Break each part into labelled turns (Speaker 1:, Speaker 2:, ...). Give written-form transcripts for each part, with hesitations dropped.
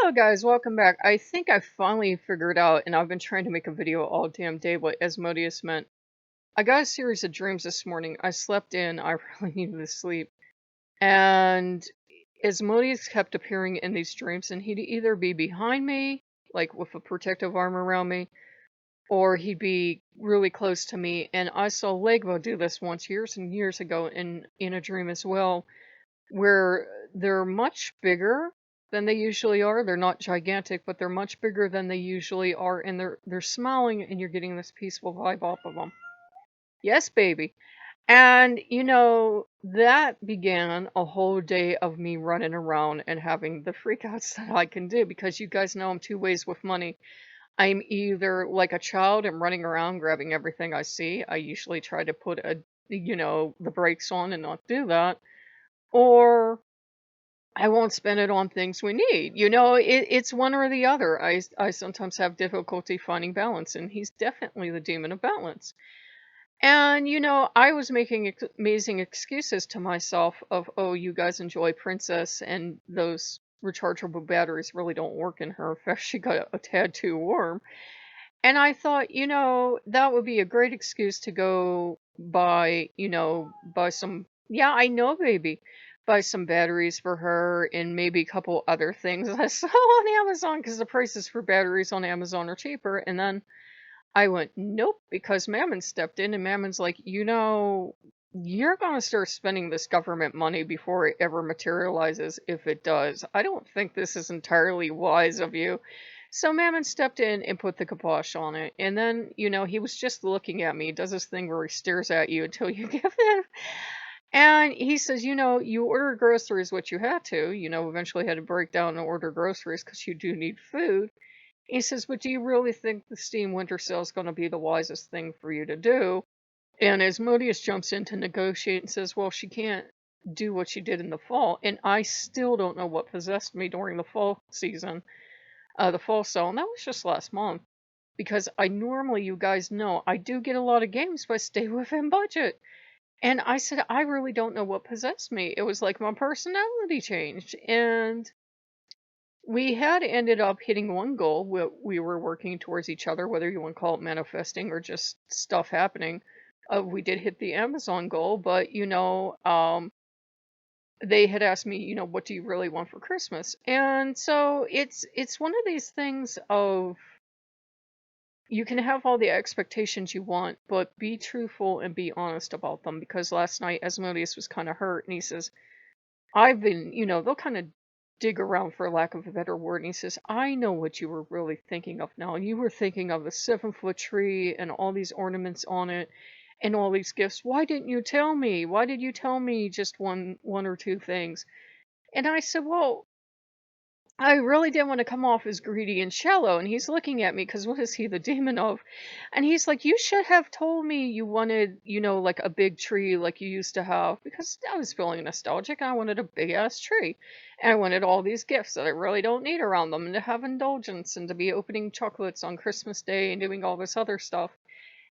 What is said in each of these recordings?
Speaker 1: Hello guys, welcome back. I think I finally figured out, and I've been trying to make a video all damn day, what Asmodeus meant. I got a series of dreams this morning. I slept in, I really needed to sleep. And Asmodeus kept appearing in these dreams, and he'd either be behind me, like with a protective arm around me, or he'd be really close to me. And I saw Legbo do this once years and years ago in a dream as well, where they're much bigger than they usually are. They're not gigantic, but they're much bigger than they usually are, and they're smiling, and you're getting this peaceful vibe off of them. Yes, baby. And that began a whole day of me running around and having the freakouts that I can do, because you guys know I'm two ways with money. I'm either like a child and running around grabbing everything I see. I usually try to put the brakes on and not do that. Or I won't spend it on things we need. It's one or the other. I sometimes have difficulty finding balance, and he's definitely the demon of balance. And, I was making amazing excuses to myself of, oh, you guys enjoy Princess, and those rechargeable batteries really don't work in her. In fact, she got a tad too warm. And I thought, that would be a great excuse to go buy some, yeah, I know, baby, buy some batteries for her and maybe a couple other things I saw on Amazon, because the prices for batteries on Amazon are cheaper. And then I went, nope, because Mammon stepped in, and Mammon's like, you're going to start spending this government money before it ever materializes, if it does. I don't think this is entirely wise of you. So Mammon stepped in and put the kibosh on it. And then, he was just looking at me. He does this thing where he stares at you until you give in. And he says, you order groceries, which you had to, eventually had to break down and order groceries because you do need food. He says, but do you really think the Steam Winter Sale is going to be the wisest thing for you to do? And Asmodeus jumps in to negotiate and says, well, she can't do what she did in the fall. And I still don't know what possessed me during the fall season, the fall sale. And that was just last month. Because I normally, you guys know, I do get a lot of games, but I stay within budget. And I said, I really don't know what possessed me. It was like my personality changed. And we had ended up hitting one goal. We were working towards each other, whether you want to call it manifesting or just stuff happening. We did hit the Amazon goal, but they had asked me, what do you really want for Christmas? And so it's one of these things of, you can have all the expectations you want, but be truthful and be honest about them. Because last night Asmodeus was kind of hurt, and he says, I've been, they'll kind of dig around, for lack of a better word. And he says, I know what you were really thinking of now. You were thinking of the 7-foot tree and all these ornaments on it and all these gifts. Why didn't you tell me? Why did you tell me just one or two things? And I said, well, I really didn't want to come off as greedy and shallow. And he's looking at me because what is he the demon of? And he's like, you should have told me you wanted, like a big tree like you used to have, because I was feeling nostalgic. I wanted a big ass tree. And I wanted all these gifts that I really don't need around them, and to have indulgence, and to be opening chocolates on Christmas Day and doing all this other stuff.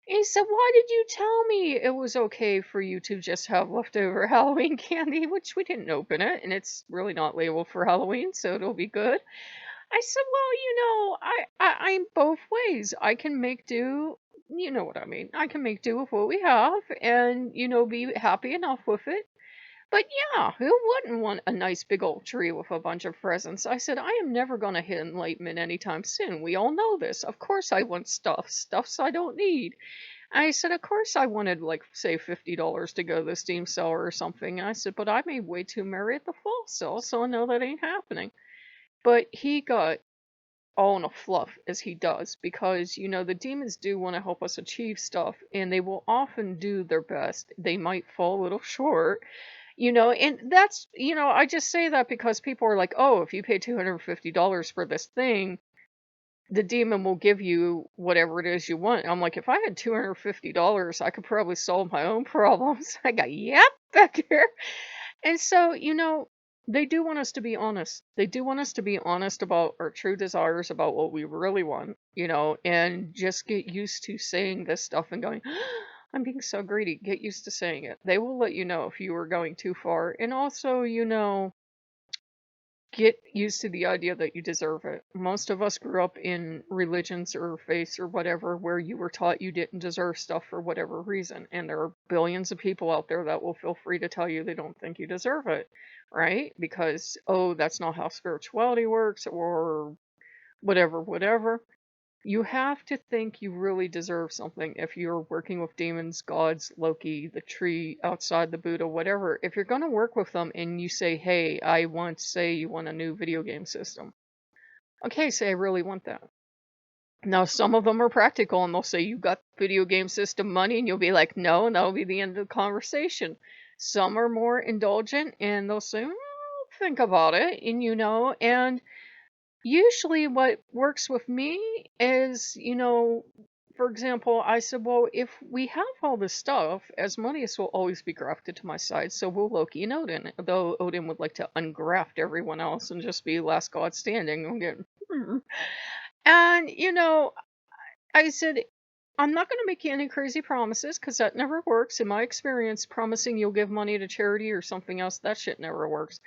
Speaker 1: He said, why did you tell me it was okay for you to just have leftover Halloween candy? Which we didn't open it, and it's really not labeled for Halloween, so it'll be good. I said, well, I'm both ways. I can make do, you know what I mean. I can make do with what we have and, be happy enough with it. But yeah, who wouldn't want a nice big old tree with a bunch of presents? I said, I am never going to hit enlightenment anytime soon. We all know this. Of course I want stuffs I don't need. I said, of course I wanted, like, say, $50 to go to the Steam seller or something. And I said, but I made way too merry at the fall sale, so I know that ain't happening. But he got all in a fluff, as he does, because, the demons do want to help us achieve stuff, and they will often do their best. They might fall a little short, and that's, I just say that because people are like, oh, if you pay $250 for this thing, the demon will give you whatever it is you want. I'm like, if I had $250, I could probably solve my own problems. I got yep back here. And so, they do want us to be honest. They do want us to be honest about our true desires, about what we really want, and just get used to saying this stuff and going, I'm being so greedy. Get used to saying it. They will let you know if you are going too far. And also, get used to the idea that you deserve it. Most of us grew up in religions or faiths or whatever where you were taught you didn't deserve stuff for whatever reason. And there are billions of people out there that will feel free to tell you they don't think you deserve it, right? Because, oh, that's not how spirituality works or whatever, whatever. You have to think you really deserve something if you're working with demons, gods, Loki, the tree outside the Buddha, whatever. If you're going to work with them and you say, hey, I want, say you want a new video game system. Okay, say I really want that. Now, some of them are practical and they'll say, you got video game system money, and you'll be like, no, and that'll be the end of the conversation. Some are more indulgent and they'll say, think about it, and and usually what works with me is, for example, I said, well, if we have all this stuff, Asmodeus will always be grafted to my side, so will Loki and Odin, though Odin would like to ungraft everyone else and just be last god standing. And, I said, I'm not going to make you any crazy promises because that never works. In my experience, promising you'll give money to charity or something else, that shit never works.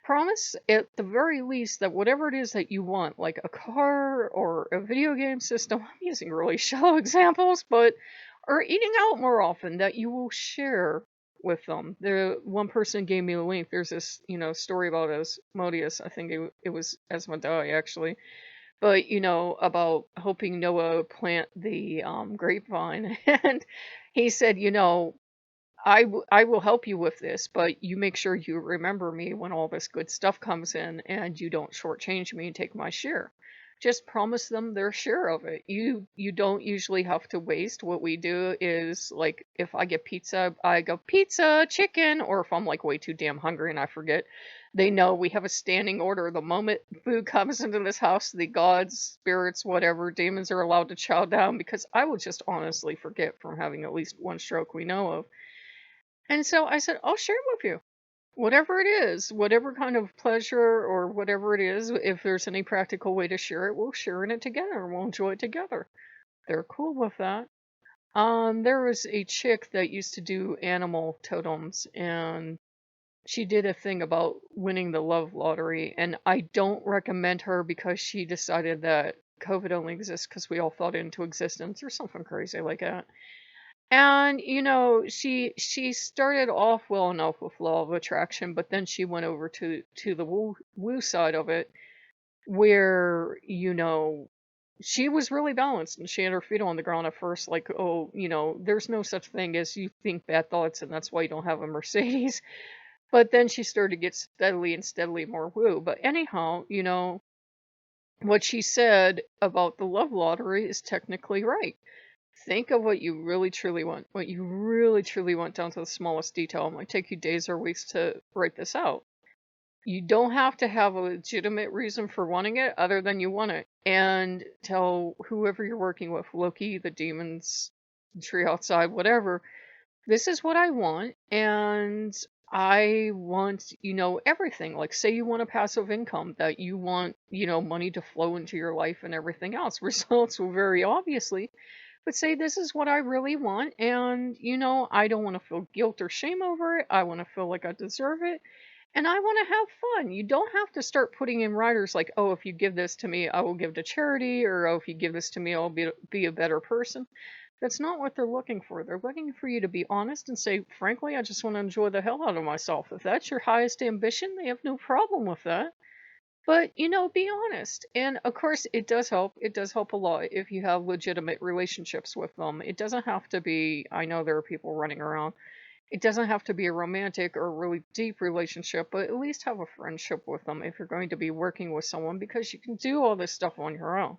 Speaker 1: Promise at the very least that whatever it is that you want, like a car or a video game system, I'm using really shallow examples, but or eating out more often, that you will share with them. The one person gave me a link. There's this, story about Asmodeus. I think it was Asmodai actually, but about helping Noah plant the grapevine, and he said, I will help you with this, but you make sure you remember me when all this good stuff comes in and you don't shortchange me and take my share. Just promise them their share of it. You don't usually have to waste. What we do is, like, if I get pizza, I go pizza, chicken, or if I'm like way too damn hungry and I forget, they know we have a standing order. The moment food comes into this house, the gods, spirits, whatever, demons are allowed to chow down, because I will just honestly forget from having at least one stroke we know of. And so I said, I'll share it with you. Whatever it is, whatever kind of pleasure or whatever it is, if there's any practical way to share it, we'll share in it together and we'll enjoy it together. They're cool with that. There was a chick that used to do animal totems, and she did a thing about winning the love lottery, and I don't recommend her because she decided that COVID only exists because we all thought it into existence or something crazy like that. And she started off well enough with law of attraction, but then she went over to the woo side of it, where she was really balanced and she had her feet on the ground at first, like, oh, there's no such thing as you think bad thoughts and that's why you don't have a Mercedes. But then she started to get steadily and steadily more woo. But anyhow, what she said about the love lottery is technically right. Think of what you really truly want, what you really truly want down to the smallest detail. It might take you days or weeks to write this out. You don't have to have a legitimate reason for wanting it other than you want it. And tell whoever you're working with, Loki, the demons, the tree outside, whatever, this is what I want. And I want, everything. Like, say you want a passive income, that you want, money to flow into your life and everything else. Results will vary, obviously, but say this is what I really want, and I don't want to feel guilt or shame over it. I want to feel like I deserve it, and I want to have fun. You don't have to start putting in riders like, oh, if you give this to me, I will give to charity, or oh, if you give this to me, I'll be a better person. That's not what they're looking for. They're looking for you to be honest and say, frankly, I just want to enjoy the hell out of myself. If that's your highest ambition, they have no problem with that. But, be honest. And of course, it does help. It does help a lot if you have legitimate relationships with them. It doesn't have to be, I know there are people running around. It doesn't have to be a romantic or really deep relationship, but at least have a friendship with them if you're going to be working with someone, because you can do all this stuff on your own.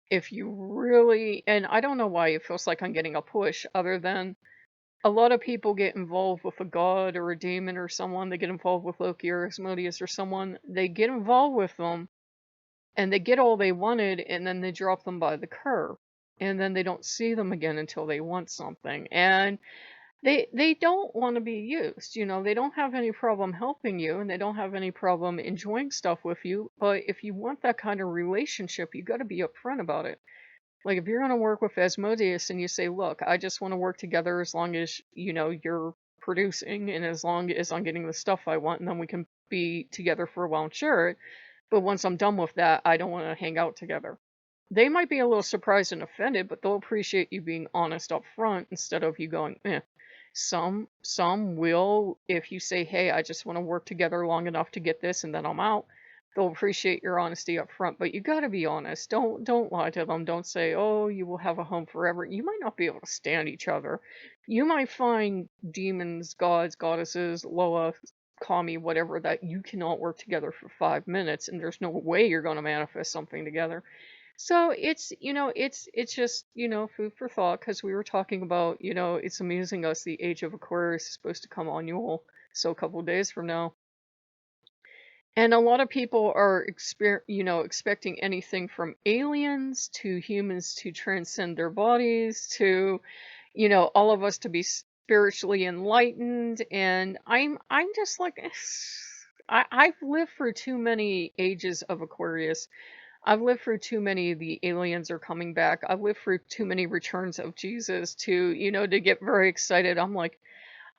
Speaker 1: If you really, and I don't know why it feels like I'm getting a push, other than a lot of people get involved with a god or a demon or someone. They get involved with Loki or Asmodeus or someone. They get involved with them and they get all they wanted, and then they drop them by the curb. And then they don't see them again until they want something. And they don't want to be used. They don't have any problem helping you and they don't have any problem enjoying stuff with you. But if you want that kind of relationship, you got to be upfront about it. Like, if you're going to work with Asmodeus and you say, look, I just want to work together as long as, you're producing and as long as I'm getting the stuff I want, and then we can be together for a while and share it, but once I'm done with that, I don't want to hang out together. They might be a little surprised and offended, but they'll appreciate you being honest up front instead of you going, eh. Some will, if you say, "Hey, I just want to work together long enough to get this and then I'm out." They'll appreciate your honesty up front, but you got to be honest. Don't lie to them. Don't say, "Oh, you will have a home forever." You might not be able to stand each other. You might find demons, gods, goddesses, Loa, Kami, whatever, that you cannot work together for 5 minutes, and there's no way you're going to manifest something together. So it's just, food for thought, because we were talking about, it's amusing us, the age of Aquarius is supposed to come on Yule, so a couple of days from now. And a lot of people are expecting anything from aliens to humans to transcend their bodies to, all of us to be spiritually enlightened. And I'm just like, I've lived through too many ages of Aquarius. I've lived through too many of the aliens are coming back. I've lived through too many returns of Jesus to get very excited. I'm like,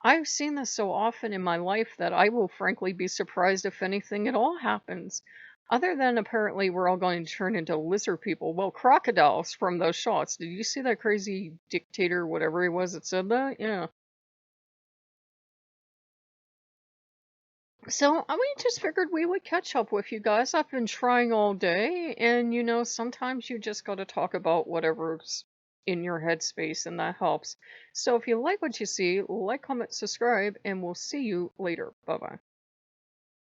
Speaker 1: I've seen this so often in my life that I will frankly be surprised if anything at all happens. Other than apparently we're all going to turn into lizard people. Well, crocodiles from those shots. Did you see that crazy dictator, whatever he was, that said that? Yeah. So we just figured we would catch up with you guys. I've been trying all day, and sometimes you just got to talk about whatever's in your headspace, and that helps. So if you like what you see, like, comment, subscribe, and we'll see you later. Bye bye.